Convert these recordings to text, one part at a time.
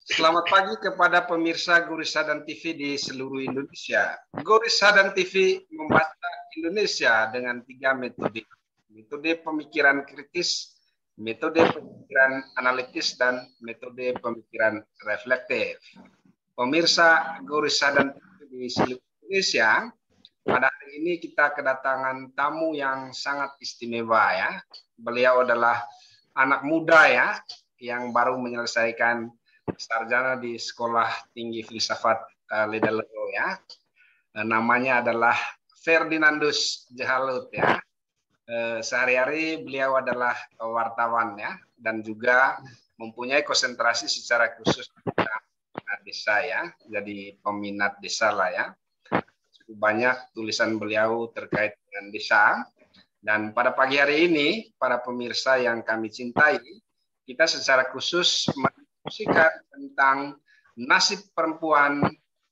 Selamat pagi kepada pemirsa Gurisadan TV di seluruh Indonesia. Gurisadan TV membaca Indonesia dengan 3 metode. Metode pemikiran kritis, metode pemikiran analitis, dan metode pemikiran reflektif. Pemirsa Gurisadan TV di seluruh Indonesia, pada hari ini kita kedatangan tamu yang sangat istimewa ya. Beliau adalah anak muda ya, yang baru menyelesaikan sarjana di Sekolah Tinggi Filsafat Lidalero ya. Namanya adalah Ferdinandus Jahalut ya. Sehari-hari beliau adalah wartawan ya, dan juga mempunyai konsentrasi secara khusus di desa ya, jadi peminat desa lah ya. Cukup banyak tulisan beliau terkait dengan desa. Dan pada pagi hari ini, para pemirsa yang kami cintai, kita secara khusus mendiskusikan tentang nasib perempuan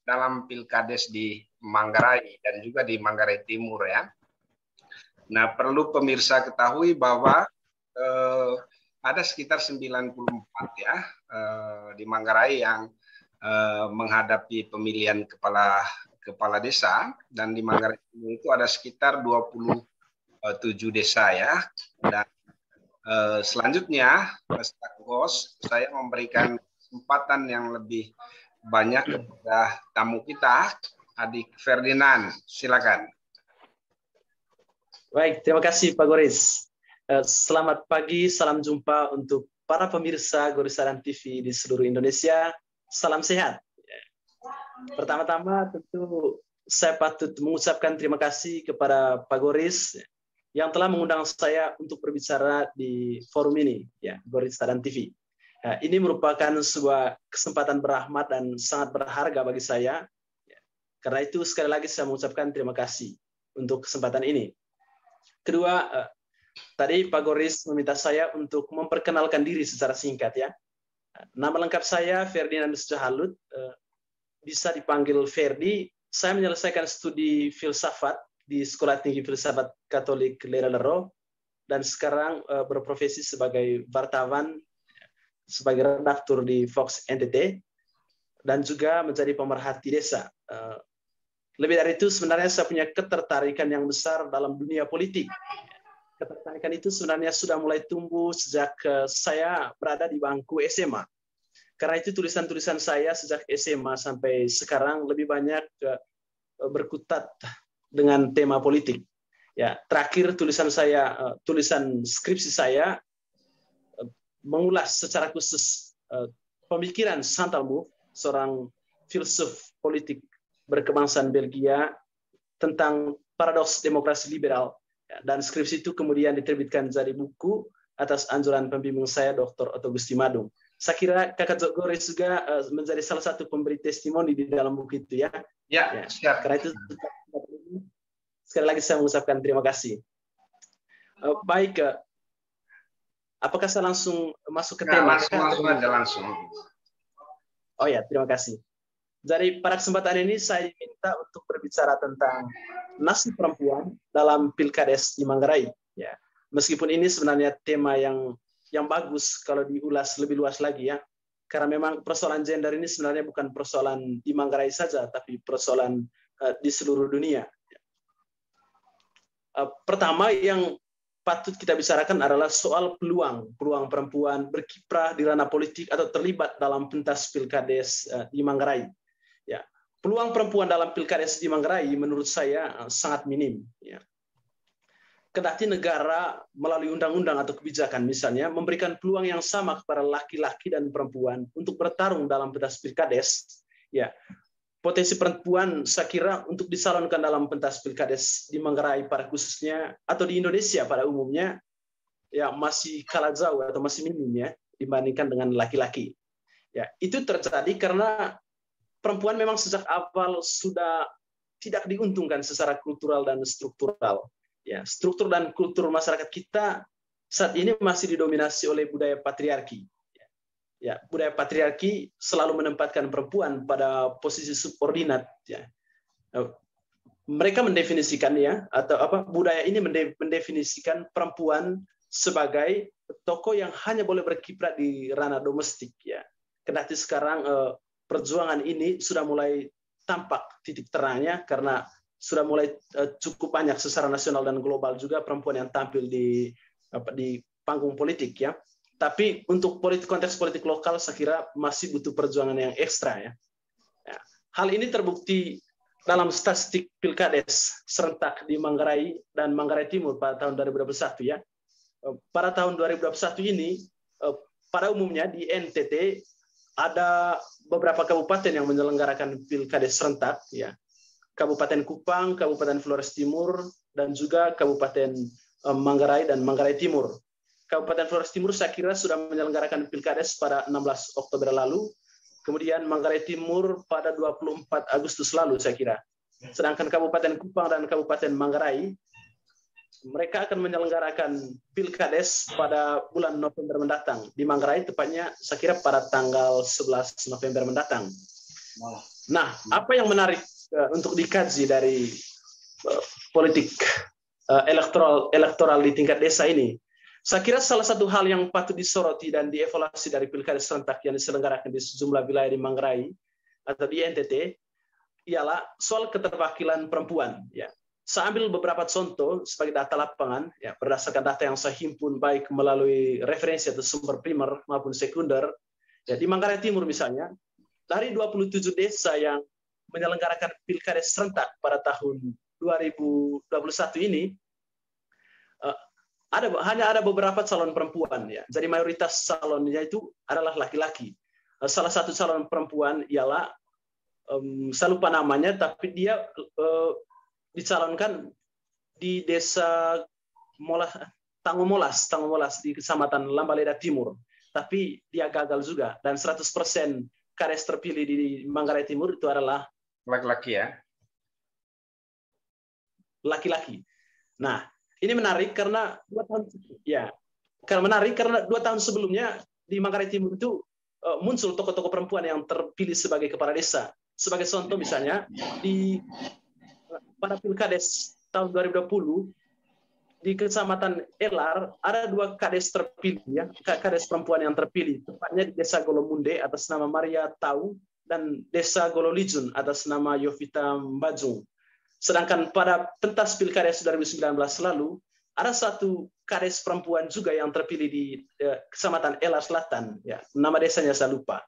dalam pilkades di Manggarai dan juga di Manggarai Timur ya. Nah, perlu pemirsa ketahui bahwa ada sekitar 94 ya di Manggarai yang menghadapi pemilihan kepala desa, dan di Manggarai Timur itu ada sekitar 27 desa ya. Dan selanjutnya, saya memberikan kesempatan yang lebih banyak kepada tamu kita, Adik Ferdinand. Silakan. Baik, terima kasih Pak Goris. Selamat pagi, salam jumpa untuk para pemirsa Gurisadan TV di seluruh Indonesia. Salam sehat. Pertama-tama tentu saya patut mengucapkan terima kasih kepada Pak Goris yang telah mengundang saya untuk berbicara di forum ini, ya, Gurisadan TV. Ini merupakan sebuah kesempatan berrahmat dan sangat berharga bagi saya. Karena itu sekali lagi saya mengucapkan terima kasih untuk kesempatan ini. Kedua, tadi Pak Goris meminta saya untuk memperkenalkan diri secara singkat ya. Nama lengkap saya Ferdinandus Jahalut, bisa dipanggil Ferdi. Saya menyelesaikan studi filsafat di Sekolah Tinggi Filsafat Katolik Lidalero dan sekarang berprofesi sebagai wartawan, sebagai redaktur di Fox NTT, dan juga menjadi pemerhati desa. Lebih dari itu, sebenarnya saya punya ketertarikan yang besar dalam dunia politik. Ketertarikan itu sebenarnya sudah mulai tumbuh sejak saya berada di bangku SMA. Karena itu tulisan-tulisan saya sejak SMA sampai sekarang lebih banyak berkutat dengan tema politik. Ya, terakhir tulisan saya, tulisan skripsi saya mengulas secara khusus pemikiran Chantal Mouffe, seorang filsuf politik berkebangsaan Belgia, tentang paradoks demokrasi liberal, dan skripsi itu kemudian diterbitkan jadi buku atas anjuran pembimbing saya, Dr. Otto Gustimadung. Saya kira Kakak Goris juga menjadi salah satu pemberi testimoni di dalam buku itu ya. Ya, siap. Karena itu sekali lagi saya mengucapkan terima kasih. Baik, apakah saya langsung masuk ke tema? Langsung. Oh ya, terima kasih. Jadi pada kesempatan ini saya diminta untuk berbicara tentang nasib perempuan dalam pilkades di Manggarai. Ya, meskipun ini sebenarnya tema yang bagus kalau diulas lebih luas lagi ya, karena memang persoalan gender ini sebenarnya bukan persoalan di Manggarai saja, tapi persoalan di seluruh dunia. Pertama yang patut kita bicarakan adalah soal peluang perempuan berkiprah di ranah politik atau terlibat dalam pentas pilkades di Manggarai. Ya, peluang perempuan dalam pilkades di Manggarai menurut saya sangat minim. Ya. Kendati negara melalui undang-undang atau kebijakan misalnya memberikan peluang yang sama kepada laki-laki dan perempuan untuk bertarung dalam pentas pilkades, ya, potensi perempuan saya kira untuk dicalonkan dalam pentas pilkades di Manggarai pada khususnya atau di Indonesia pada umumnya ya masih kalah jauh atau masih minim ya dibandingkan dengan laki-laki. Ya, itu terjadi karena perempuan memang sejak awal sudah tidak diuntungkan secara kultural dan struktural. Ya, struktur dan kultur masyarakat kita saat ini masih didominasi oleh budaya patriarki. Ya, budaya patriarki selalu menempatkan perempuan pada posisi subordinat. Ya. Mereka mendefinisikan ya atau budaya ini mendefinisikan perempuan sebagai tokoh yang hanya boleh berkiprah di ranah domestik ya. Kendati sekarang perjuangan ini sudah mulai tampak titik terangnya karena sudah mulai cukup banyak secara nasional dan global juga perempuan yang tampil di panggung politik ya. Tapi untuk konteks politik lokal saya kira masih butuh perjuangan yang ekstra ya. Hal ini terbukti dalam statistik Pilkades serentak di Manggarai dan Manggarai Timur pada tahun 2021 ya. Pada tahun 2021 ini pada umumnya di NTT ada beberapa kabupaten yang menyelenggarakan Pilkades serentak ya. Kabupaten Kupang, Kabupaten Flores Timur, dan juga Kabupaten Manggarai dan Manggarai Timur. Kabupaten Flores Timur saya kira sudah menyelenggarakan Pilkades pada 16 Oktober lalu, kemudian Manggarai Timur pada 24 Agustus lalu saya kira. Sedangkan Kabupaten Kupang dan Kabupaten Manggarai, mereka akan menyelenggarakan Pilkades pada bulan November mendatang. Di Manggarai tepatnya saya kira pada tanggal 11 November mendatang. Nah, apa yang menarik untuk dikaji dari politik elektoral di tingkat desa ini, saya kira salah satu hal yang patut disoroti dan dievaluasi dari Pilkades serentak yang diselenggarakan di sejumlah wilayah di Manggarai atau di NTT ialah soal keterwakilan perempuan. Ya, saya ambil beberapa contoh sebagai data lapangan, ya, berdasarkan data yang saya himpun baik melalui referensi atau sumber primer maupun sekunder. Ya, di Manggarai Timur misalnya, dari 27 desa yang menyelenggarakan Pilkades serentak pada tahun 2021 ini, hanya ada beberapa calon perempuan ya. Jadi mayoritas calonnya itu adalah laki-laki. Salah satu calon perempuan ialah saya lupa namanya, tapi dia dicalonkan di desa Tangomolas di Kecamatan Lambaleda Timur. Tapi dia gagal juga dan 100% kades terpilih di Manggarai Timur itu adalah laki-laki ya. Laki-laki. Nah, ini menarik karena 2 tahun sebelumnya di Manggarai Timur itu muncul tokoh-tokoh perempuan yang terpilih sebagai kepala desa. Sebagai contoh misalnya pada Pilkades tahun 2020 di Kecamatan Elar ada 2 kades terpilih ya, kades perempuan yang terpilih, tepatnya di Desa Golomunde atas nama Maria Tau dan Desa Gololijun atas nama Yovita Mbajung. Sedangkan pada pentas Pilkades 2019 lalu ada 1 kades perempuan juga yang terpilih di Kecamatan Elar Selatan ya, nama desanya saya lupa.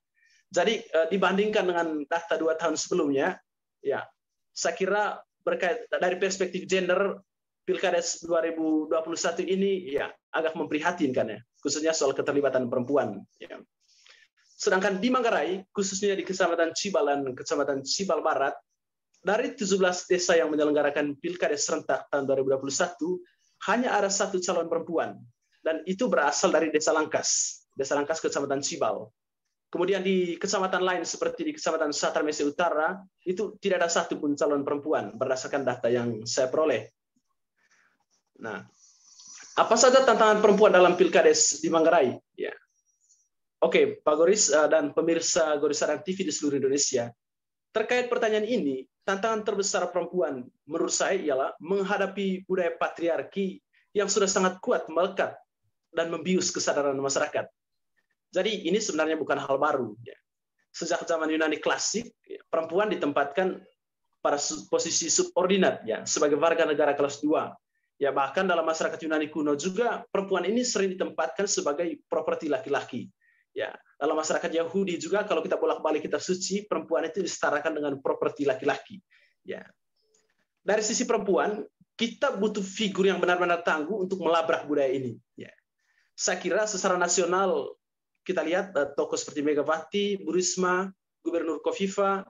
Jadi dibandingkan dengan data 2 tahun sebelumnya ya, saya kira berkait dari perspektif gender Pilkades 2021 ini ya agak memprihatinkan ya, khususnya soal keterlibatan perempuan ya. Sedangkan di Manggarai, khususnya di Kecamatan Cibal dan Kecamatan Cibal Barat, dari 17 desa yang menyelenggarakan Pilkades serentak tahun 2021, hanya ada 1 calon perempuan, dan itu berasal dari Desa Langkas Kecamatan Cibal. Kemudian di kecamatan lain seperti di Kecamatan Satarmese Utara, itu tidak ada 1 pun calon perempuan berdasarkan data yang saya peroleh. Nah, apa saja tantangan perempuan dalam Pilkades di Manggarai? Ya. Oke, Pak Goris dan pemirsa Goris Sadar TV di seluruh Indonesia, terkait pertanyaan ini, tantangan terbesar perempuan menurut saya ialah menghadapi budaya patriarki yang sudah sangat kuat melekat dan membius kesadaran masyarakat. Jadi ini sebenarnya bukan hal baru. Ya. Sejak zaman Yunani klasik, perempuan ditempatkan pada posisi subordinat ya, sebagai warga negara kelas 2. Ya, bahkan dalam masyarakat Yunani kuno juga perempuan ini sering ditempatkan sebagai properti laki-laki. Ya, dalam masyarakat Yahudi juga kalau kita bolak-balik kitab suci, perempuan itu disetarakan dengan properti laki-laki. Ya. Dari sisi perempuan, kita butuh figur yang benar-benar tangguh untuk melabrak budaya ini. Ya. Saya kira secara nasional kita lihat tokoh seperti Megawati, Bu Risma, Gubernur Kofifa,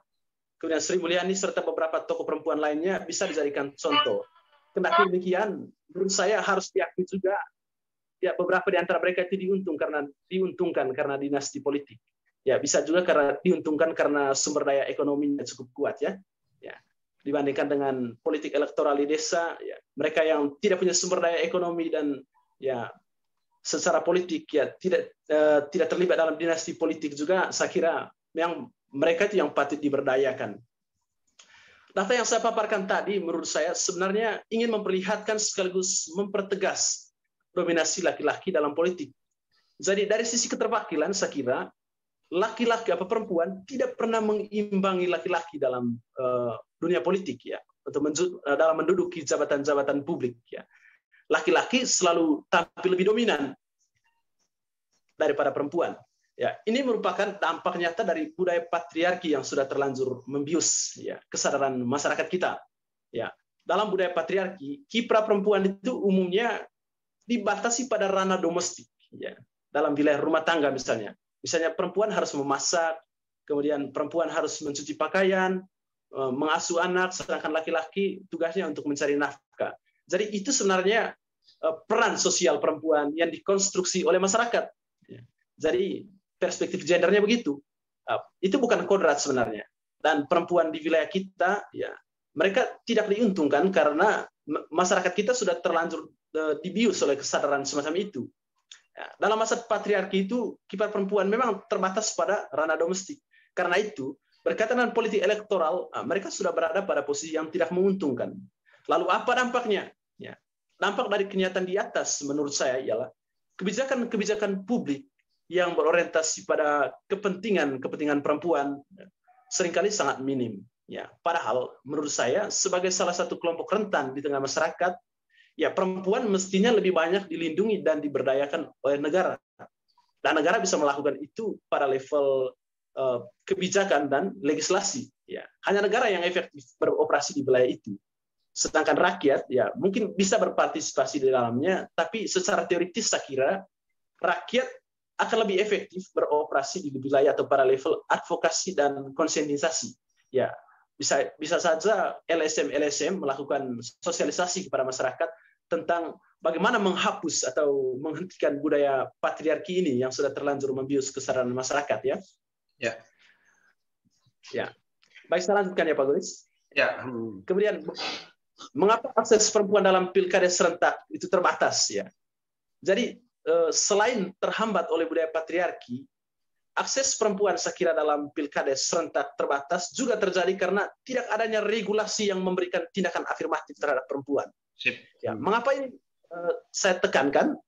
kemudian Sri Mulyani serta beberapa tokoh perempuan lainnya bisa dijadikan contoh. Kendati demikian, menurut saya harus diakui juga ya beberapa di antara mereka itu diuntungkan karena dinasti politik. Ya, bisa juga karena diuntungkan karena sumber daya ekonominya cukup kuat ya. Ya. Dibandingkan dengan politik elektoral di desa, ya, mereka yang tidak punya sumber daya ekonomi dan ya secara politik ya tidak terlibat dalam dinasti politik juga, saya kira yang mereka itu yang patut diberdayakan. Data yang saya paparkan tadi menurut saya sebenarnya ingin memperlihatkan sekaligus mempertegas dominasi laki-laki dalam politik. Jadi dari sisi keterwakilan saya kira laki-laki apa perempuan tidak pernah mengimbangi laki-laki dalam dunia politik ya, dalam menduduki jabatan-jabatan publik ya. Laki-laki selalu tampil lebih dominan daripada perempuan. Ya, ini merupakan dampak nyata dari budaya patriarki yang sudah terlanjur membius ya kesadaran masyarakat kita. Ya, dalam budaya patriarki, kiprah perempuan itu umumnya dibatasi pada ranah domestik ya. Dalam wilayah rumah tangga misalnya. Misalnya perempuan harus memasak, kemudian perempuan harus mencuci pakaian, mengasuh anak, sedangkan laki-laki tugasnya untuk mencari nafkah. Jadi itu sebenarnya peran sosial perempuan yang dikonstruksi oleh masyarakat. Jadi perspektif gendernya begitu. Itu bukan kodrat sebenarnya. Dan perempuan di wilayah kita, ya mereka tidak diuntungkan karena masyarakat kita sudah terlanjur dibius oleh kesadaran semacam itu. Dalam masa patriarki itu, kiprah perempuan memang terbatas pada ranah domestik. Karena itu, berkaitan dengan politik elektoral, mereka sudah berada pada posisi yang tidak menguntungkan. Lalu apa dampaknya? Ya, dampak dari kenyataan di atas menurut saya ialah kebijakan-kebijakan publik yang berorientasi pada kepentingan perempuan seringkali sangat minim. Ya, padahal menurut saya sebagai salah satu kelompok rentan di tengah masyarakat, ya perempuan mestinya lebih banyak dilindungi dan diberdayakan oleh negara. Dan negara bisa melakukan itu pada level kebijakan dan legislasi. Ya, hanya negara yang efektif beroperasi di wilayah itu. Sedangkan rakyat ya mungkin bisa berpartisipasi di dalamnya, tapi secara teoritis saya kira rakyat akan lebih efektif beroperasi di wilayah atau pada level advokasi dan konsientisasi. Ya, bisa saja LSM melakukan sosialisasi kepada masyarakat tentang bagaimana menghapus atau menghentikan budaya patriarki ini yang sudah terlanjur membius kesadaran masyarakat ya. Ya. Ya. Baik, saya lanjutkan ya Pak Goris. Ya. Kemudian mengapa akses perempuan dalam pilkada serentak itu terbatas ya? Jadi selain terhambat oleh budaya patriarki, akses perempuan saya kira dalam pilkada serentak terbatas juga terjadi karena tidak adanya regulasi yang memberikan tindakan afirmatif terhadap perempuan. Ya, mengapa ini saya tekankan?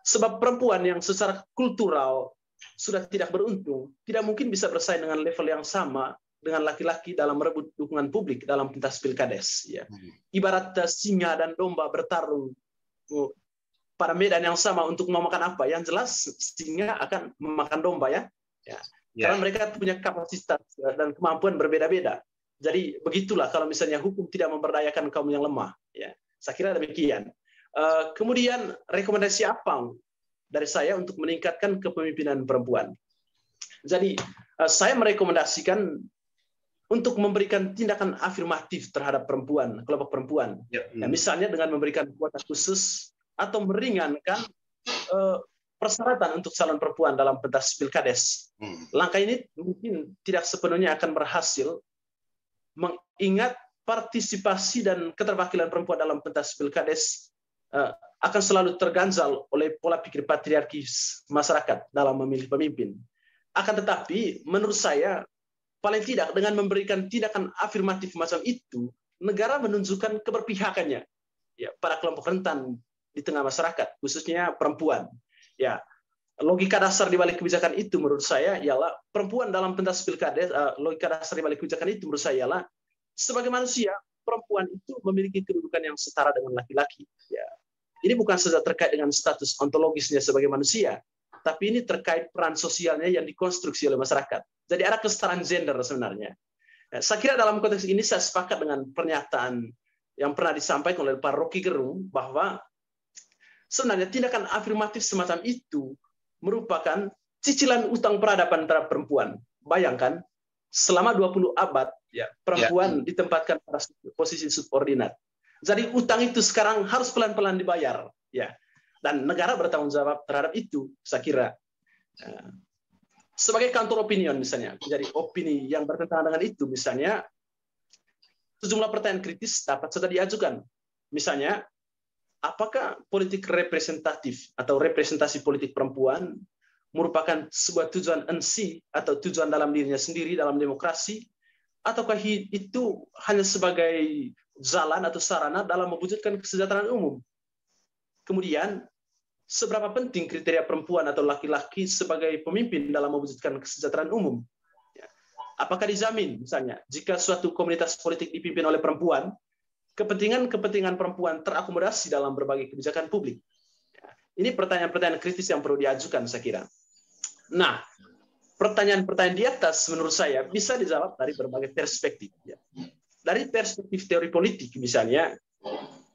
Sebab perempuan yang secara kultural sudah tidak beruntung, tidak mungkin bisa bersaing dengan level yang sama dengan laki-laki dalam merebut dukungan publik dalam pentas pilkades. Ya. Ibarat singa dan domba bertarung pada medan yang sama untuk memakan apa? Yang jelas singa akan memakan domba ya. Ya. Karena mereka punya kapasitas dan kemampuan berbeda-beda. Jadi begitulah kalau misalnya hukum tidak memberdayakan kaum yang lemah. Ya. Saya kira demikian. Kemudian rekomendasi apa dari saya untuk meningkatkan kepemimpinan perempuan? Jadi saya merekomendasikan untuk memberikan tindakan afirmatif terhadap perempuan, kelompok perempuan. Ya, misalnya dengan memberikan kuota khusus atau meringankan persyaratan untuk calon perempuan dalam pentas pilkades. Langkah ini mungkin tidak sepenuhnya akan berhasil, mengingat partisipasi dan keterwakilan perempuan dalam pentas pilkades akan selalu terganjal oleh pola pikir patriarki masyarakat dalam memilih pemimpin. Akan tetapi, menurut saya, paling tidak dengan memberikan tindakan afirmatif macam itu, negara menunjukkan keberpihakannya ya, pada kelompok rentan di tengah masyarakat, khususnya perempuan. Ya, logika dasar di balik kebijakan itu menurut saya ialah perempuan dalam pentas pilkades. Logika dasar di balik kebijakan itu menurut saya ialah sebagai manusia, perempuan itu memiliki kedudukan yang setara dengan laki-laki. Ya. Ini bukan saja terkait dengan status ontologisnya sebagai manusia, tapi ini terkait peran sosialnya yang dikonstruksi oleh masyarakat. Jadi ada kesetaraan gender sebenarnya. Saya kira dalam konteks ini saya sepakat dengan pernyataan yang pernah disampaikan oleh Pak Rocky Gerung bahwa sebenarnya tindakan afirmatif semacam itu merupakan cicilan utang peradaban terhadap perempuan. Bayangkan, selama 20 abad ya perempuan ditempatkan pada posisi subordinat. Jadi utang itu sekarang harus pelan-pelan dibayar ya. Dan negara bertanggung jawab terhadap itu, saya kira. Sebagai counter opinion misalnya, jadi opini yang bertentangan dengan itu, misalnya sejumlah pertanyaan kritis dapat saja diajukan. Misalnya, apakah politik representatif atau representasi politik perempuan merupakan sebuah tujuan ensi atau tujuan dalam dirinya sendiri dalam demokrasi, ataukah itu hanya sebagai jalan atau sarana dalam mewujudkan kesejahteraan umum? Kemudian, seberapa penting kriteria perempuan atau laki-laki sebagai pemimpin dalam mewujudkan kesejahteraan umum. Apakah dijamin misalnya jika suatu komunitas politik dipimpin oleh perempuan, kepentingan-kepentingan perempuan terakomodasi dalam berbagai kebijakan publik? Ini pertanyaan-pertanyaan kritis yang perlu diajukan, saya kira. Nah, pertanyaan-pertanyaan di atas menurut saya bisa dijawab dari berbagai perspektif. Dari perspektif teori politik misalnya,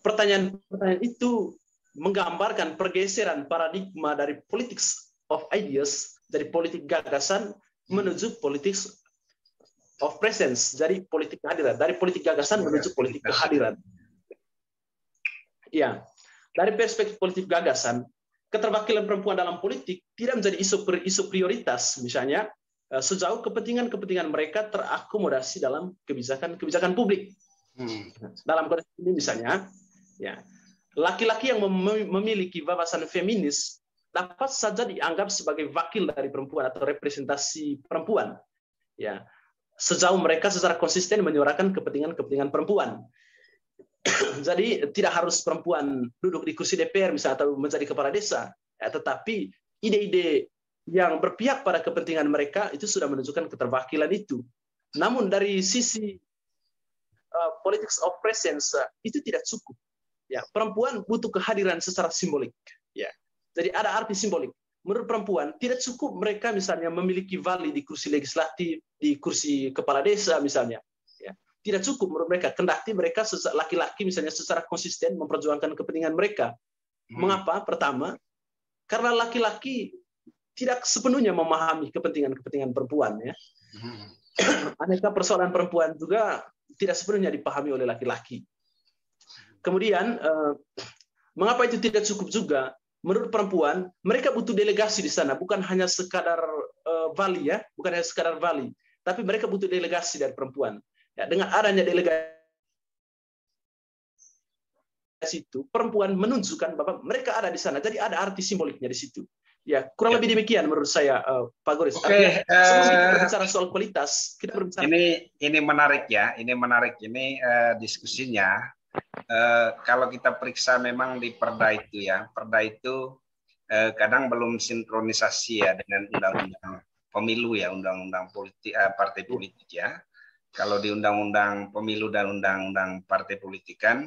pertanyaan-pertanyaan itu menggambarkan pergeseran paradigma dari politics of ideas, dari politik gagasan menuju politics of presence, dari politik kehadiran, dari politik gagasan menuju politik kehadiran. Ya, dari perspektif politik gagasan, keterwakilan perempuan dalam politik tidak menjadi isu prioritas, misalnya sejauh kepentingan-kepentingan mereka terakomodasi dalam kebijakan-kebijakan publik. Dalam konteks ini misalnya, ya, laki-laki yang memiliki wawasan feminis dapat saja dianggap sebagai wakil dari perempuan atau representasi perempuan. Ya, sejauh mereka secara konsisten menyuarakan kepentingan-kepentingan perempuan. Jadi tidak harus perempuan duduk di kursi DPR misalnya atau menjadi kepala desa, ya, tetapi ide-ide yang berpihak pada kepentingan mereka itu sudah menunjukkan keterwakilan itu. Namun dari sisi politics of presence itu tidak cukup. Ya, perempuan butuh kehadiran secara simbolik. Ya, jadi ada arti simbolik. Menurut perempuan, tidak cukup mereka misalnya memiliki wali di kursi legislatif, di kursi kepala desa misalnya. Ya, tidak cukup menurut mereka. Kendati mereka laki-laki misalnya secara konsisten memperjuangkan kepentingan mereka. Mengapa? Pertama, karena laki-laki tidak sepenuhnya memahami kepentingan-kepentingan perempuan. Ya. Aneka persoalan perempuan juga tidak sepenuhnya dipahami oleh laki-laki. Kemudian, mengapa itu tidak cukup juga? Menurut perempuan, mereka butuh delegasi di sana, bukan hanya sekadar wali, ya, bukan hanya sekadar wali, tapi mereka butuh delegasi dari perempuan. Ya, dengan adanya delegasi itu, perempuan menunjukkan bahwa mereka ada di sana, jadi ada arti simboliknya di situ. Ya, kurang lebih demikian menurut saya, Pak Goris. Oke, sebelum kita berbicara soal kualitas, kita berbicara. Ini menarik ya, ini diskusinya. Kalau kita periksa memang di Perda itu ya, Perda itu kadang belum sinkronisasi ya dengan undang-undang pemilu ya, undang-undang politik partai politik ya. Kalau di undang-undang pemilu dan undang-undang partai politik kan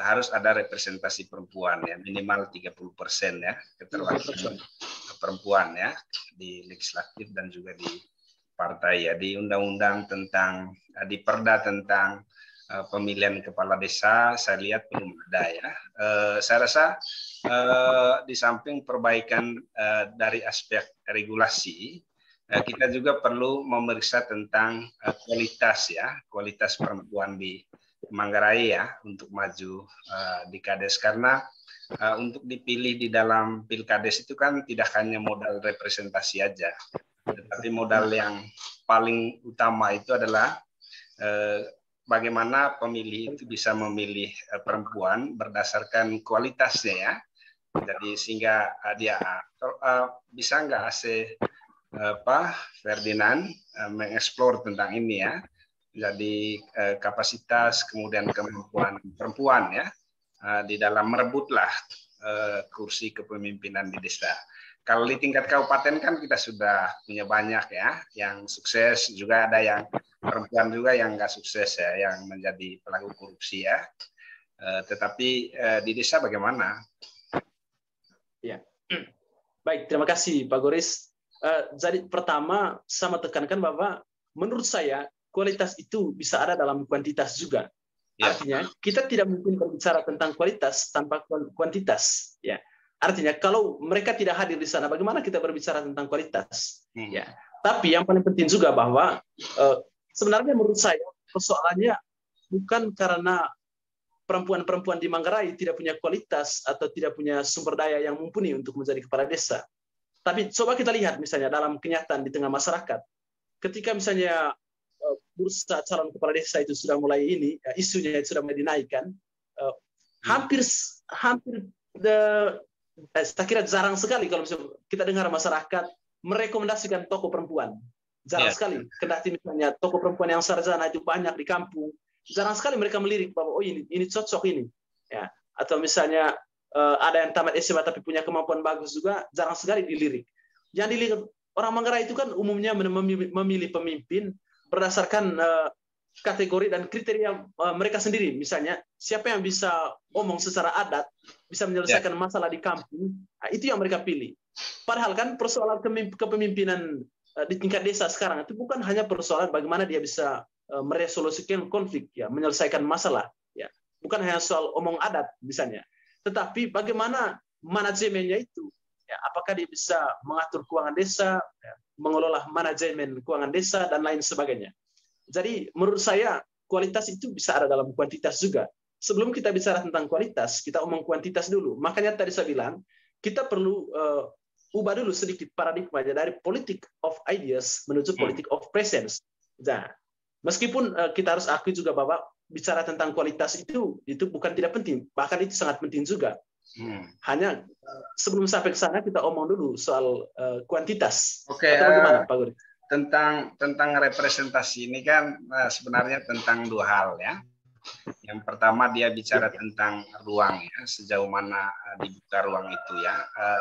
harus ada representasi perempuan ya, minimal 30% ya keterwakilan perempuan ya di legislatif dan juga di partai ya. Di undang-undang tentang di Perda tentang pemilihan kepala desa saya lihat belum ada ya. Saya rasa di samping perbaikan dari aspek regulasi, kita juga perlu memeriksa tentang kualitas ya, kualitas perempuan di Manggarai ya untuk maju di Kades, karena untuk dipilih di dalam Pilkades itu kan tidak hanya modal representasi aja, tetapi modal yang paling utama itu adalah bagaimana pemilih itu bisa memilih perempuan berdasarkan kualitasnya ya. Jadi sehingga dia bisa nggak Ferdinand mengeksplor tentang ini ya. Jadi kapasitas kemudian kemampuan perempuan ya di dalam merebutlah kursi kepemimpinan di desa. Kalau di tingkat kabupaten kan kita sudah punya banyak ya yang sukses, juga ada yang perempuan juga yang nggak sukses ya, yang menjadi pelaku korupsi ya. Tetapi di desa bagaimana? Ya, baik, terima kasih Pak Goris. Jadi pertama sama tekankan bahwa menurut saya kualitas itu bisa ada dalam kuantitas juga. Ya. Artinya kita tidak mungkin berbicara tentang kualitas tanpa kuantitas. Ya. Artinya kalau mereka tidak hadir di sana, bagaimana kita berbicara tentang kualitas? Ya. Tapi yang paling penting juga bahwa sebenarnya menurut saya persoalannya bukan karena perempuan-perempuan di Manggarai tidak punya kualitas atau tidak punya sumber daya yang mumpuni untuk menjadi kepala desa. Tapi coba kita lihat misalnya dalam kenyataan di tengah masyarakat, ketika misalnya bursa calon kepala desa itu sudah mulai isunya itu sudah mulai dinaikkan, hampir saya kira jarang sekali kalau kita dengar masyarakat merekomendasikan tokoh perempuan. Jarang sekali. Kendati misalnya tokoh perempuan yang sarjana itu banyak di kampung, jarang sekali mereka melirik bahwa oh ini cocok ini. Ya. Atau misalnya ada yang tamat SMA tapi punya kemampuan bagus juga jarang sekali dilirik. Yang dilirik orang Manggarai itu kan umumnya memilih pemimpin berdasarkan kategori dan kriteria mereka sendiri. Misalnya siapa yang bisa omong secara adat, bisa menyelesaikan masalah di kampung, itu yang mereka pilih. Padahal kan persoalan kepemimpinan di tingkat desa sekarang itu bukan hanya persoalan bagaimana dia bisa meresolusikan konflik, ya, menyelesaikan masalah, ya, bukan hanya soal omong adat misalnya, tetapi bagaimana manajemennya itu, ya, apakah dia bisa mengatur keuangan desa, ya, mengelola manajemen keuangan desa dan lain sebagainya. Jadi menurut saya kualitas itu bisa ada dalam kuantitas juga. Sebelum kita bicara tentang kualitas, kita omong kuantitas dulu. Makanya tadi saya bilang kita perlu ubah dulu sedikit paradigmanya dari politik of ideas menuju politik of presence. Nah, meskipun kita harus akui juga bahwa bicara tentang kualitas itu bukan tidak penting, bahkan itu sangat penting juga. Hanya sebelum sampai ke sana kita omong dulu soal kuantitas. Oke, atau bagaimana, Pak Guri? Tentang representasi ini kan sebenarnya tentang dua hal, ya. Yang pertama dia bicara tentang ruang, ya, sejauh mana dibuka ruang itu, ya.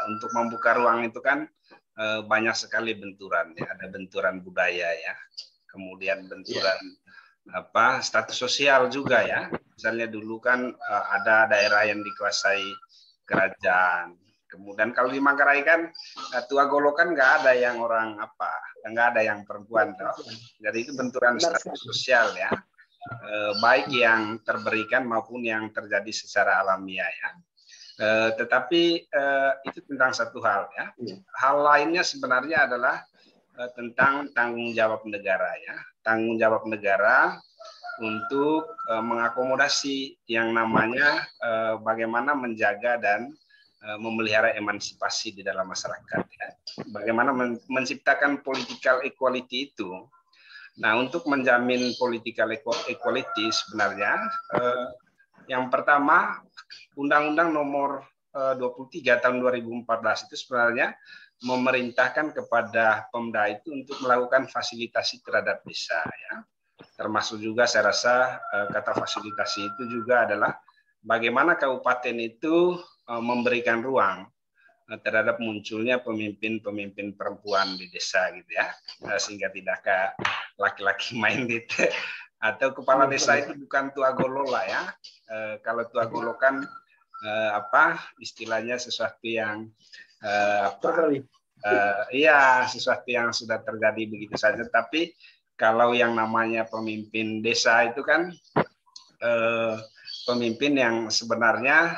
Untuk membuka ruang itu kan banyak sekali benturan, ya. Ada benturan budaya, ya, kemudian benturan status sosial juga, ya. Misalnya dulu kan ada daerah yang dikuasai kerajaan. Kemudian kalau di Manggarai kan Tua Golo kan nggak ada yang orang nggak ada yang perempuan, toh. Jadi itu benturan status sosial, ya, baik yang terberikan maupun yang terjadi secara alamiah, ya. Tetapi itu tentang satu hal, ya. Hal lainnya sebenarnya adalah tentang tanggung jawab negara, ya, tanggung jawab negara untuk mengakomodasi yang namanya bagaimana menjaga dan memelihara emansipasi di dalam masyarakat, ya. Bagaimana menciptakan political equality itu. Nah, untuk menjamin political equality sebenarnya yang pertama Undang-Undang Nomor 23 tahun 2014 itu sebenarnya memerintahkan kepada Pemda itu untuk melakukan fasilitasi terhadap desa, ya. Termasuk juga saya rasa kata fasilitasi itu juga adalah bagaimana kabupaten itu memberikan ruang terhadap munculnya pemimpin-pemimpin perempuan di desa, gitu, ya, sehingga tidak kayak laki-laki minded atau kepala desa itu bukan Tua Golo lah, ya. Kalau Tua Golo kan istilahnya sesuatu yang sesuatu yang sudah terjadi begitu saja. Tapi kalau yang namanya pemimpin desa itu kan pemimpin yang sebenarnya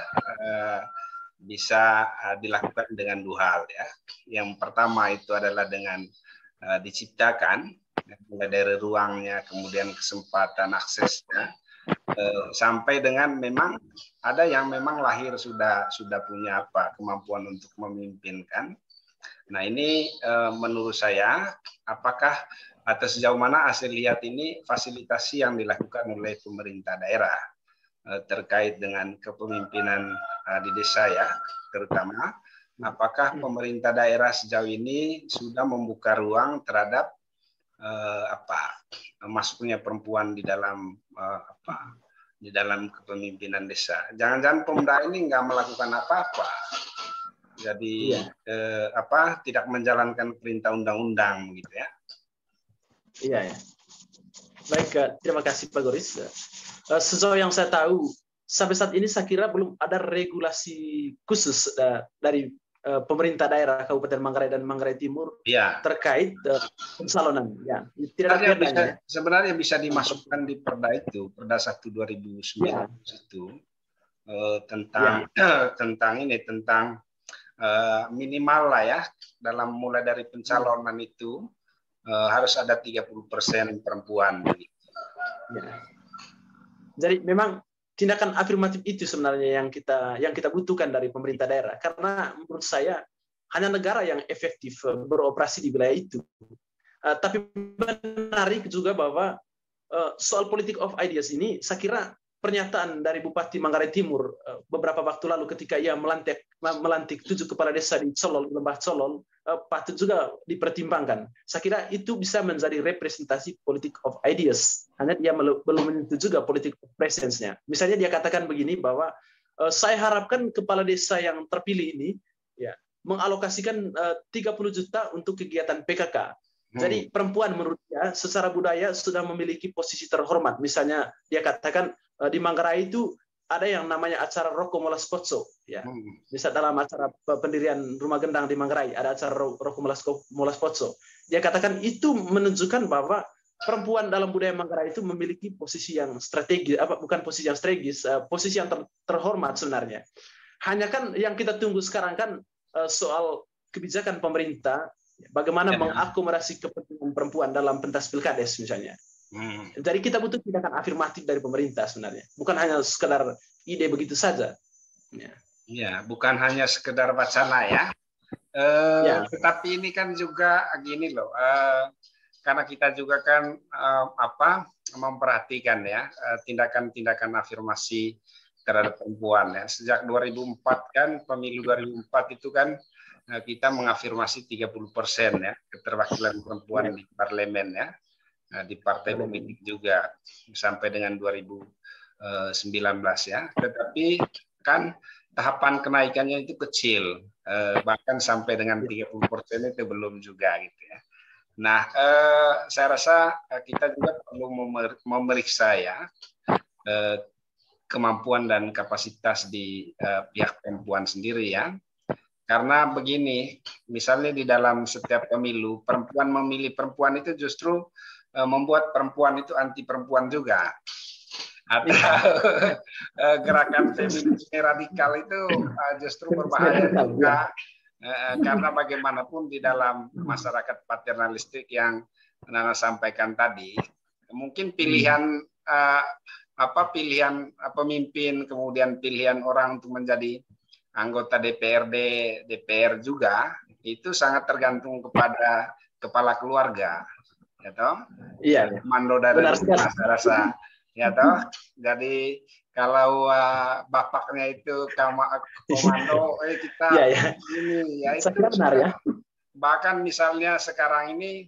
bisa dilakukan dengan dua hal, ya. Yang pertama itu adalah dengan diciptakan mulai dari ruangnya, kemudian kesempatan aksesnya, sampai dengan memang ada yang memang lahir sudah punya kemampuan untuk memimpin, kan. Nah, ini menurut saya apakah atau sejauh mana hasil lihat ini fasilitasi yang dilakukan oleh pemerintah daerah terkait dengan kepemimpinan di desa, ya, terutama apakah pemerintah daerah sejauh ini sudah membuka ruang terhadap masuknya perempuan di dalam di dalam kepemimpinan desa. Jangan-jangan Pemda ini nggak melakukan apa-apa, jadi tidak menjalankan perintah undang-undang, gitu, ya. Iya, ya. Baik, terima kasih Pak Goris. Sejauh yang saya tahu, sampai saat ini saya kira belum ada regulasi khusus dari pemerintah daerah Kabupaten Manggarai dan Manggarai Timur terkait pencalonan. Ya, sebenarnya bisa dimasukkan di Perda itu, Perda 1 2009 itu tentang minimal lah, ya, dalam mulai dari pencalonan itu harus ada 30% perempuan. Ya. Jadi memang tindakan afirmatif itu sebenarnya yang kita butuhkan dari pemerintah daerah, karena menurut saya hanya negara yang efektif beroperasi di wilayah itu. Tapi menarik juga bahwa soal politik of ideas ini, saya kira pernyataan dari Bupati Manggarai Timur beberapa waktu lalu ketika ia melantik 7 kepala desa di Colol, Lembah Colol, patut juga dipertimbangkan. Saya kira itu bisa menjadi representasi politik of ideas. Hanya dia belum menyentuh juga politik of presence-nya. Misalnya dia katakan begini bahwa saya harapkan kepala desa yang terpilih ini ya mengalokasikan 30 juta untuk kegiatan PKK. Jadi perempuan menurut dia secara budaya sudah memiliki posisi terhormat. Misalnya dia katakan di Manggarai itu ada yang namanya acara Roko Molas Potso. Ya. Misal dalam acara pendirian rumah gendang di Manggarai ada acara Roko Molas Potso. Dia katakan itu menunjukkan bahwa perempuan dalam budaya Manggarai itu memiliki posisi yang strategis, bukan posisi yang strategis, posisi yang terhormat sebenarnya. Hanya kan yang kita tunggu sekarang kan soal kebijakan pemerintah. Bagaimana mengakomodasi kepentingan perempuan dalam pentas pilkades misalnya. Jadi kita butuh tindakan afirmatif dari pemerintah sebenarnya, bukan hanya sekedar ide begitu saja. Ya, bukan hanya sekedar wacana ya. Tetapi ini kan juga gini loh, karena kita juga kan memperhatikan ya tindakan-tindakan afirmasi terhadap perempuan ya. Sejak 2004 kan pemilu 2004 itu kan kita mengafirmasi 30% ya keterwakilan perempuan di parlemen ya, di partai politik juga sampai dengan 2019 ya. Tetapi kan tahapan kenaikannya itu kecil, bahkan sampai dengan 30% itu belum juga gitu ya. Nah, saya rasa kita juga perlu memeriksa ya kemampuan dan kapasitas di pihak perempuan sendiri ya. Karena begini, misalnya di dalam setiap pemilu, perempuan memilih perempuan itu justru membuat perempuan itu anti perempuan juga. Atau gerakan feminisme radikal itu justru berbahaya juga. Karena bagaimanapun di dalam masyarakat paternalistik yang Nana sampaikan tadi, mungkin pilihan pilihan pemimpin, kemudian pilihan orang untuk menjadi anggota DPRD, DPR juga itu sangat tergantung kepada kepala keluarga, ya toh? Iya. Komando dari rumah, saya rasa, ya toh. Jadi kalau bapaknya itu komando, kita ini, ya itu benar ya. Bahkan misalnya sekarang ini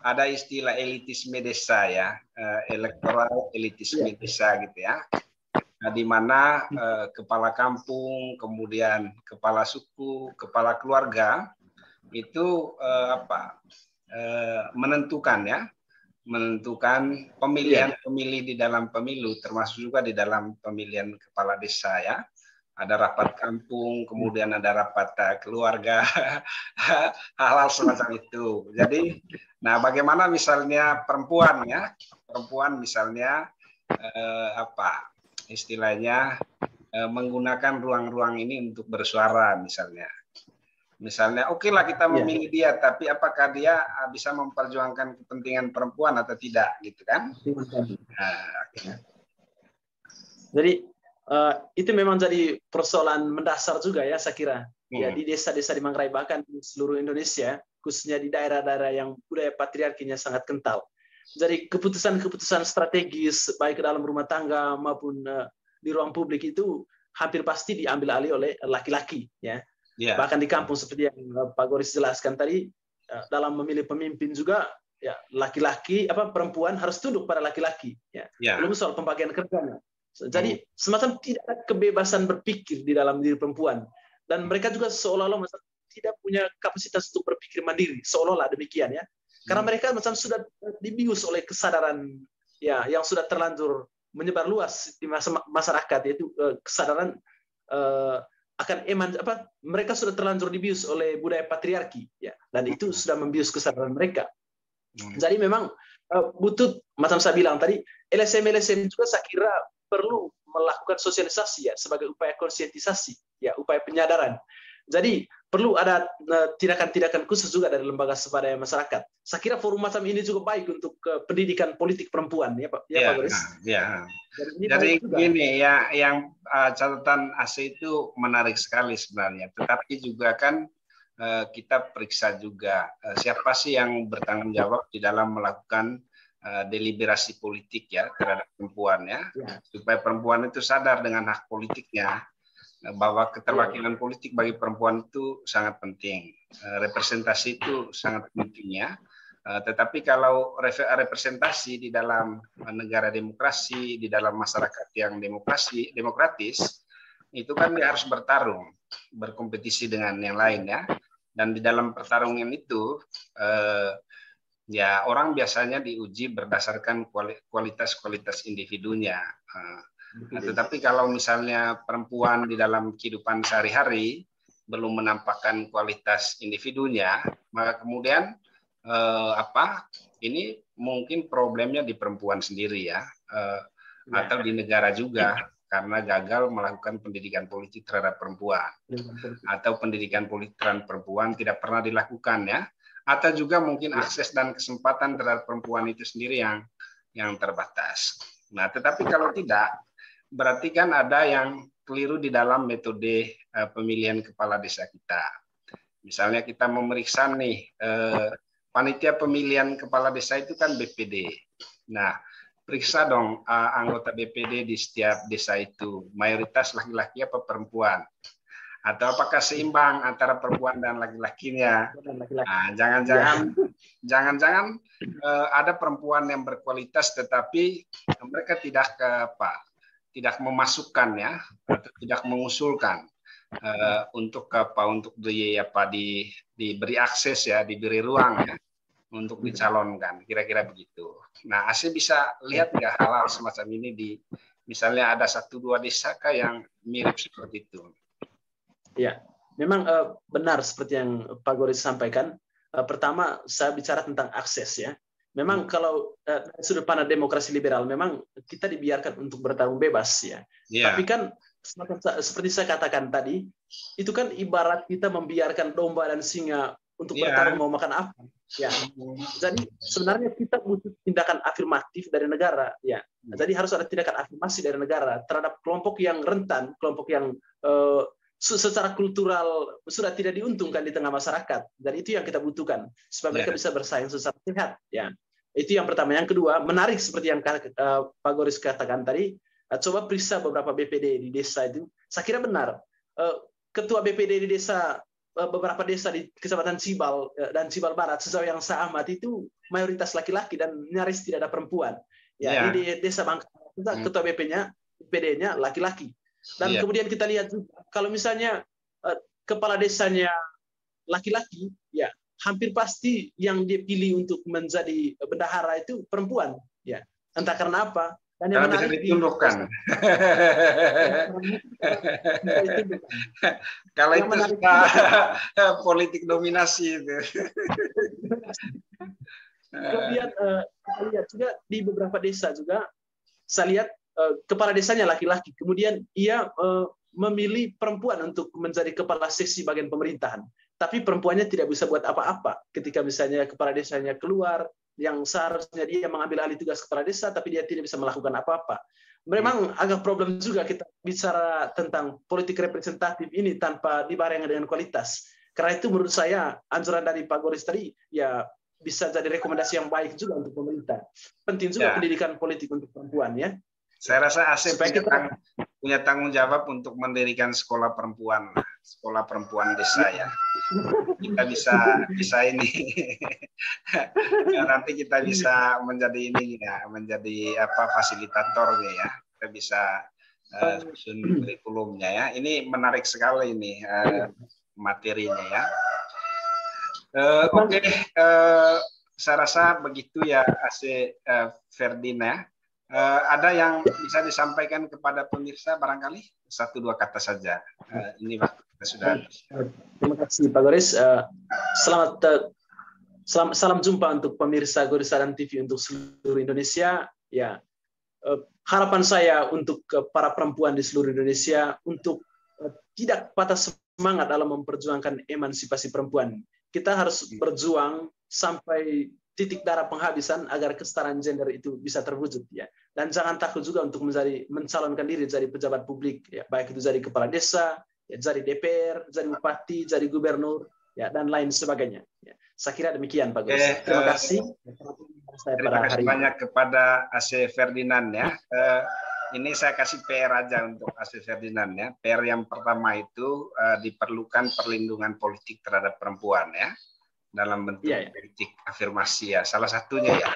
ada istilah elitisme desa ya, elektoral elitisme desa gitu ya. Nah, di mana kepala kampung, kemudian kepala suku, kepala keluarga itu menentukan pemilihan pemilih di dalam pemilu, termasuk juga di dalam pemilihan kepala desa ya. Ada rapat kampung, kemudian ada rapat keluarga, hal-hal semacam itu. Jadi, nah bagaimana misalnya perempuan misalnya istilahnya menggunakan ruang-ruang ini untuk bersuara misalnya oke lah kita memilih dia, tapi apakah dia bisa memperjuangkan kepentingan perempuan atau tidak gitu kan? Jadi itu memang jadi persoalan mendasar juga ya saya kira ya di desa-desa di Manggarai, bahkan di seluruh Indonesia, khususnya di daerah-daerah yang budaya patriarkinya sangat kental. Jadi keputusan-keputusan strategis baik dalam rumah tangga maupun di ruang publik itu hampir pasti diambil alih oleh laki-laki ya. Bahkan di kampung seperti yang Pak Goris jelaskan tadi, dalam memilih pemimpin juga ya laki-laki perempuan harus tunduk pada laki-laki ya. Belum soal pembagian kerjanya. Jadi semacam tidak ada kebebasan berpikir di dalam diri perempuan, dan mereka juga seolah-olah tidak punya kapasitas untuk berpikir mandiri, seolah-olah demikian ya. Karena mereka macam sudah dibius oleh kesadaran ya yang sudah terlanjur menyebar luas di masyarakat, yaitu kesadaran akan mereka sudah terlanjur dibius oleh budaya patriarki ya, dan itu sudah membius kesadaran mereka. Jadi memang butuh, macam saya bilang tadi, LSM juga saya kira perlu melakukan sosialisasi ya sebagai upaya konsientisasi ya, upaya penyadaran. Jadi perlu ada tindakan-tindakan khusus juga dari lembaga swadaya masyarakat. Saya kira forum macam ini juga baik untuk pendidikan politik perempuan ya Pak. Ya, Pak Goris. Ya. Jadi gini ya, yang catatan AC itu menarik sekali sebenarnya. Tetapi juga kan kita periksa juga siapa sih yang bertanggung jawab di dalam melakukan deliberasi politik ya terhadap perempuan ya, supaya perempuan itu sadar dengan hak politiknya, bahwa keterwakilan politik bagi perempuan itu sangat penting, representasi itu sangat penting ya. Tetapi kalau representasi di dalam negara demokrasi, di dalam masyarakat yang demokratis, itu kan dia harus bertarung, berkompetisi dengan yang lain ya. Dan di dalam pertarungan itu, ya orang biasanya diuji berdasarkan kualitas individunya. Tetapi kalau misalnya perempuan di dalam kehidupan sehari-hari belum menampakkan kualitas individunya, maka kemudian ini mungkin problemnya di perempuan sendiri ya, atau di negara juga karena gagal melakukan pendidikan politik terhadap perempuan, atau pendidikan politik terhadap perempuan tidak pernah dilakukan ya, atau juga mungkin akses dan kesempatan terhadap perempuan itu sendiri yang terbatas. Nah, tetapi kalau tidak, berarti kan ada yang keliru di dalam metode pemilihan kepala desa kita. Misalnya kita memeriksa nih, panitia pemilihan kepala desa itu kan BPD. Nah, periksa dong anggota BPD di setiap desa itu, mayoritas laki-laki apa perempuan? Atau apakah seimbang antara perempuan dan laki-lakinya? Nah, jangan-jangan ada perempuan yang berkualitas tetapi mereka tidak memasukkan ya, atau tidak mengusulkan untuk diberi akses ya, diberi ruang ya untuk dicalonkan, kira-kira begitu. Nah, Ase bisa lihat nggak hal-hal semacam ini di misalnya ada 1-2 desa yang mirip seperti itu? Ya, memang benar seperti yang Pak Goris sampaikan. Pertama, saya bicara tentang akses ya. Memang kalau dari sudut pandang demokrasi liberal, memang kita dibiarkan untuk bertarung bebas ya. Tapi kan seperti saya katakan tadi, itu kan ibarat kita membiarkan domba dan singa untuk bertarung mau makan apa. Ya, jadi sebenarnya kita butuh tindakan afirmatif dari negara. Ya, jadi harus ada tindakan afirmasi dari negara terhadap kelompok yang rentan, kelompok yang secara kultural sudah tidak diuntungkan di tengah masyarakat. Dan itu yang kita butuhkan supaya mereka bisa bersaing secara sehat. Ya, itu yang pertama. Yang kedua, menarik seperti yang Pak Goris katakan tadi. Coba periksa beberapa BPD di desa itu. Saya kira benar. Ketua BPD di desa beberapa desa di Kecamatan Cibal dan Cibal Barat, sejauh yang saya amati itu mayoritas laki-laki dan nyaris tidak ada perempuan. Ya, di desa Bangka ketua BPD-nya laki-laki. Dan kemudian kita lihat juga kalau misalnya kepala desanya laki-laki, ya hampir pasti yang dipilih untuk menjadi bendahara itu perempuan. Ya, entah karena apa. Dan yang bisa ditundukkan. Kalau itu suka politik dominasi itu. Kemudian kita lihat juga di beberapa desa juga, saya lihat kepala desanya laki-laki. Kemudian ia memilih perempuan untuk menjadi kepala seksi bagian pemerintahan. Tapi perempuannya tidak bisa buat apa-apa. Ketika misalnya kepala desanya keluar, yang seharusnya dia mengambil alih tugas kepala desa, tapi dia tidak bisa melakukan apa-apa. Memang agak problem juga kita bicara tentang politik representatif ini tanpa dibarengi dengan kualitas. Karena itu menurut saya anjuran dari Pak Goris tadi ya bisa jadi rekomendasi yang baik juga untuk pemerintah. Penting juga pendidikan politik untuk perempuan ya. Saya rasa Asep punya tanggung jawab untuk mendirikan sekolah perempuan desa ya. Kita bisa ini nanti kita bisa menjadi ini ya, menjadi fasilitator ya. Kita bisa susun kurikulumnya ya. Ini menarik sekali ini materinya ya. Oke. Saya rasa begitu ya Ase Ferdina. Ada yang bisa disampaikan kepada pemirsa barangkali 1-2 kata saja. Ini waktu kita sudah habis. Terima kasih Pak Goris. Salam jumpa untuk pemirsa Goris Sadan TV untuk seluruh Indonesia. Ya, harapan saya untuk para perempuan di seluruh Indonesia untuk tidak patah semangat dalam memperjuangkan emansipasi perempuan. Kita harus berjuang sampai titik darah penghabisan agar kesetaraan gender itu bisa terwujud ya. Dan jangan takut juga untuk mencalonkan diri jadi pejabat publik ya, baik itu jadi kepala desa, ya, jadi DPR, jadi bupati, jadi gubernur ya, dan lain sebagainya. Ya. Saya kira demikian Pak Goris. Terima kasih. Terima kasih banyak kepada Ase Ferdinand ya. Ini saya kasih PR aja untuk Ase Ferdinand ya. PR yang pertama itu diperlukan perlindungan politik terhadap perempuan ya. dalam bentuk politik afirmasi ya, salah satunya ya.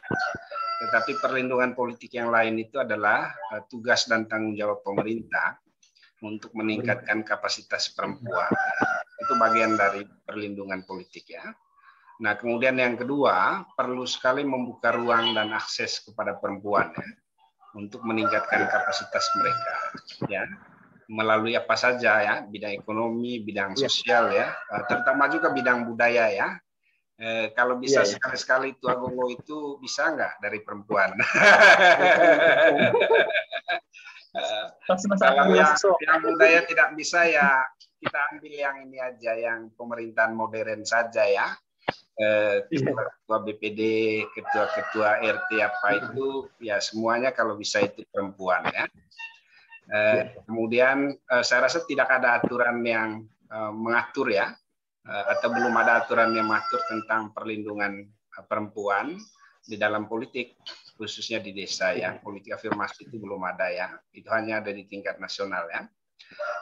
Tetapi perlindungan politik yang lain itu adalah tugas dan tanggung jawab pemerintah untuk meningkatkan kapasitas perempuan. Itu bagian dari perlindungan politik ya. Nah, kemudian yang kedua, perlu sekali membuka ruang dan akses kepada perempuan ya, untuk meningkatkan kapasitas mereka ya, melalui apa saja ya, bidang ekonomi, bidang sosial ya, terutama juga bidang budaya ya. Kalau bisa sekali-sekali itu Agongo itu bisa nggak dari perempuan? Kalau yang budaya tidak bisa ya kita ambil yang ini aja, yang pemerintahan modern saja ya. Ketua BPD, ketua-ketua RT apa itu ya, semuanya kalau bisa itu perempuan ya. Kemudian saya rasa tidak ada aturan yang mengatur ya, atau belum ada aturan yang mengatur tentang perlindungan perempuan di dalam politik, khususnya di desa ya. Politik afirmasi itu belum ada ya, itu hanya ada di tingkat nasional ya.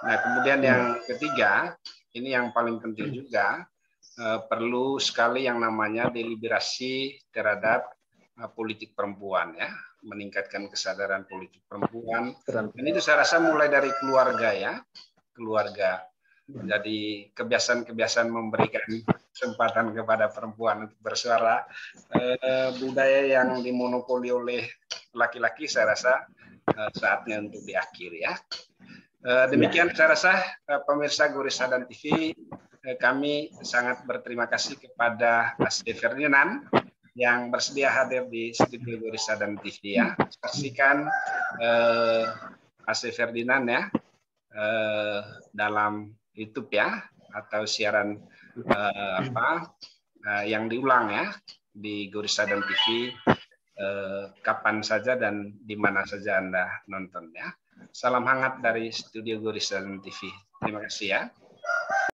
Nah, kemudian yang ketiga, ini yang paling penting juga, perlu sekali yang namanya deliberasi terhadap politik perempuan ya, meningkatkan kesadaran politik perempuan. Dan itu saya rasa mulai dari keluarga ya, keluarga. Jadi kebiasaan-kebiasaan memberikan kesempatan kepada perempuan untuk bersuara, budaya yang dimonopoli oleh laki-laki saya rasa saatnya untuk diakhiri ya. Demikian saya rasa pemirsa Gori Sadan TV, kami sangat berterima kasih kepada Mas Ferdinand yang bersedia hadir di studio Gori Sadan TV ya. Saksikan Mas Ferdinand ya dalam YouTube ya, atau siaran yang diulang ya di Gori Sadan TV kapan saja dan di mana saja Anda nonton ya. Salam hangat dari studio Gori Sadan TV. Terima kasih ya.